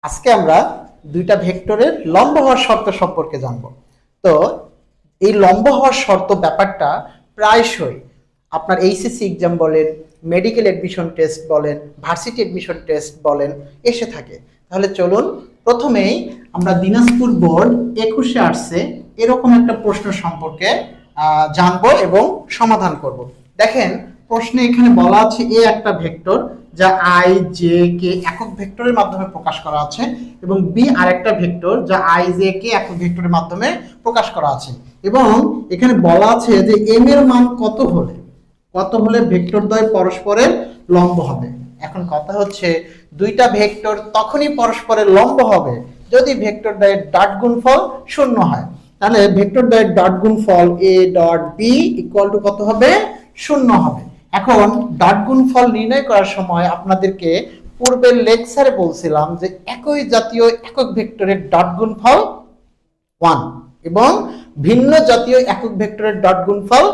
আজকে আমরা দুইটা ভেক্টরের লম্ব হওয়ার শর্ত সম্পর্কে জানব। তো এই লম্ব হওয়ার শর্ত ব্যাপারটা প্রায়শই আপনার এইচএসসি এক্সাম বলেন, মেডিকেল অ্যাডমিশন টেস্ট বলেন, ভার্সিটি অ্যাডমিশন টেস্ট বলেন, এসে থাকে। তাহলে চলুন প্রথমেই আমরা দিনাজপুর বোর্ড 21-এ আসছে এরকম একটা প্রশ্ন সম্পর্কে জানবো এবং সমাধান করব। দেখেন প্রশ্নে এখানে বলা আছে এ একটা ভেক্টর যা আই জে কে একক ভেক্টরের মাধ্যমে প্রকাশ করা আছে এবং বি আরেকটা ভেক্টর যা আই জে কে একক ভেক্টরের মাধ্যমে প্রকাশ করা আছে এবং এখানে বলা আছে যে এম এর মান কত হলে ভেক্টর দ্বয় পরস্পরের লম্ব হবে। এখন কথা হচ্ছে দুইটা ভেক্টর তখনই পরস্পরের লম্ব হবে যদি ভেক্টর দ্বয়ের ডট গুণফল শূন্য হয়। তাহলে ভেক্টর দ্বয়ের ডট গুণফল A dot B equal to কত হবে? শূন্য হবে। এখন ডট গুণফল নির্ণয় করার সময় আপনাদেরকে পূর্বের লেকচারে বলছিলাম যে একই জাতীয় একক ভেক্টরের ডট গুণফল 1 এবং ভিন্ন জাতীয় একক ভেক্টরের ডট গুণফল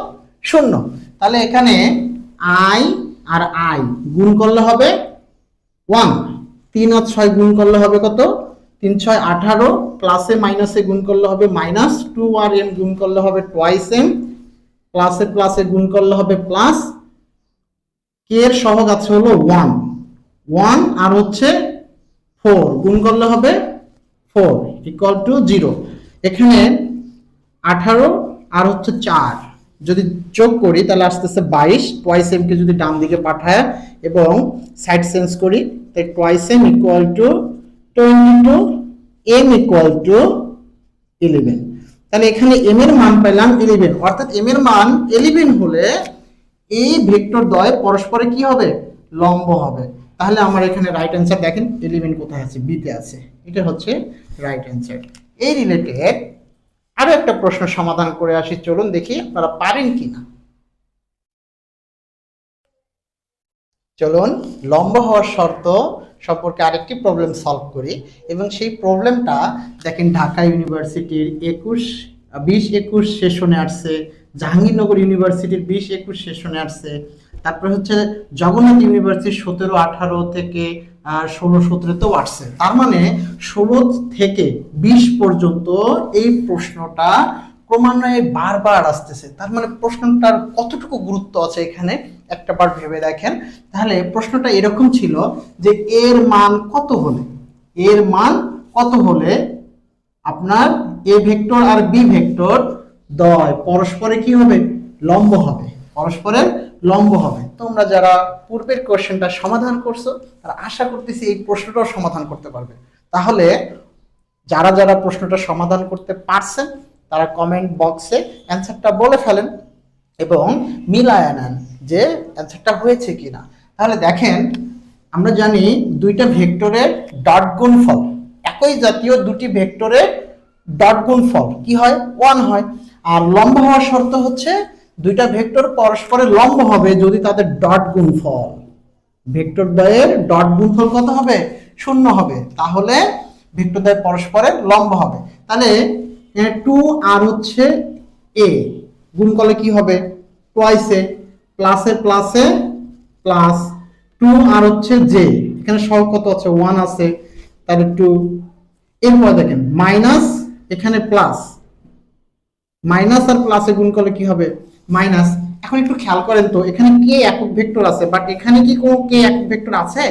0। তাহলে এখানে আই আর আই গুণ করলে হবে 1, 3 আর 6 গুণ করলে হবে কত? 3 6 18, প্লাসে মাইনাসে গুণ করলে হবে মাইনাস, 2 আর m গুণ করলে হবে টুয়াইস m, প্লাসে প্লাসে গুণ করলে হবে প্লাস, কে এর সহগ আছে হলো 1 আর হচ্ছে 4 গুণ করলে হবে 4 ইকুয়াল টু 0। এখানে 18 আর হচ্ছে 4 যদি যোগ করি তাহলে আসতেছে 22, টুয়াইস m কে যদি ডান দিকে পাঠায় এবং সাইড চেঞ্জ করি তাই twice m equal to 22, m equal to 11। তাহলে এখানে m এর মান পেলাম 11, অর্থাৎ m এর মান 11 হলে এই ভেক্টর দ্বয় পরস্পরে কি হবে? লম্ব হবে। তাহলে আমার এখানে রাইট অ্যান্সার দেখেন 11 কোথায় আছে? বি তে আছে। এটা হচ্ছে রাইট অ্যান্সার। এই রিলেটেড আরো একটা প্রশ্ন সমাধান করে আসি, চলুন দেখি আপনারা পারেন কিনা। চলুন লম্ব হওয়ার শর্ত সম্পর্কে আরেকটি প্রবলেম সলভ করি এবং সেই প্রবলেমটা দেখেন ঢাকা ইউনিভার্সিটির 20-21 সেশনে আসছে, জাহাঙ্গীরনগর ইউনিভার্সিটির 20-21 সেশনে আসছে, তারপরে হচ্ছে জগন্নাথ ইউনিভার্সিটির 17-18 থেকে 16-17তেও আসছে। তার মানে 16 থেকে 20 পর্যন্ত এই প্রশ্নটা ক্রমান্বয়ে বারবার আসতেছে। তার মানে প্রশ্নটার কতটুকু গুরুত্ব আছে এখানে একটা বার ভেবে দেখেন। তাহলে প্রশ্নটা এরকম ছিল যে এর মান কত হলে আপনার এ ভেক্টর আর বি ভেক্টর দ্বয় পরস্পরে কি হবে? লম্ব হবে, পরস্পরের লম্ব হবে। তোমরা যারা পূর্বের কোশ্চেনটা সমাধান করছো তারা আশা করতেছি এই প্রশ্নটাও সমাধান করতে পারবে। তাহলে যারা যারা প্রশ্নটা সমাধান করতে পারছেন তারা কমেন্ট বক্সে অ্যান্সারটা বলে ফেলেন এবং মিলায় নেন যে অ্যান্সারটা হয়েছে কিনা। তাহলে দেখেন আমরা জানি দুইটা ভেক্টরের ডট গুণফল, একই জাতীয় দুটি ভেক্টরের ডট গুণফল কি হয়? 1 হয়। আর লম্ব হওয়ার শর্ত হচ্ছে দুইটা ভেক্টর পরস্পরের লম্ব হবে যদি তাদের ডট গুণফল, ভেক্টর দ্বয়ের ডট গুণফল কত হবে? 0 হবে। তাহলে ভেক্টর দ্বয় পরস্পরের লম্ব হবে। তাহলে 2 আর হচ্ছে a গুণ করলে কি হবে? টুয়াইস a, প্লাসে প্লাসে প্লাস, 2 আর হচ্ছে j, এখানে সহগ কত আছে? 1 আছে, তাহলে 2। এরপর দেখেন মাইনাস, এখানে প্লাস, মাইনাস আর প্লাসে গুণ করলে কি হবে? মাইনাস। এখন একটু খেয়াল করেন তো এখানে কে একক ভেক্টর আছে, বাট এখানে কি কোনো কে একক ভেক্টর আছে?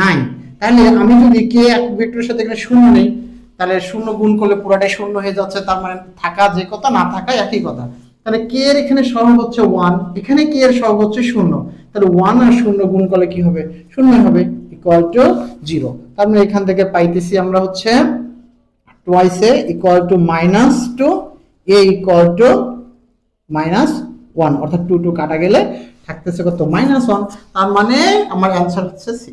নাই। তাহলে আমি যদি কে একক ভেক্টরের সাথে এখানে 0 নেই তাহলে 0 গুণ করলে পুরোটাই 0 হয়ে যাচ্ছে, তার মানে থাকা যে কথা না থাকা একই কথা। তাহলে কে এর এখানে সহগ হচ্ছে 1, এখানে কে এর সহগ হচ্ছে 0, তাহলে 1 আর 0 গুণ করলে কি হবে? 0 হবে, ইকুয়াল টু 0। তার মানে এখান থেকে পাইতেছি আমরা হচ্ছে twice a equal to -2, a equal to -1, অর্থাৎ 2 কাটা গেলে থাকতেছে কত? -1। তার মানে আমার অ্যান্সার হচ্ছে সি।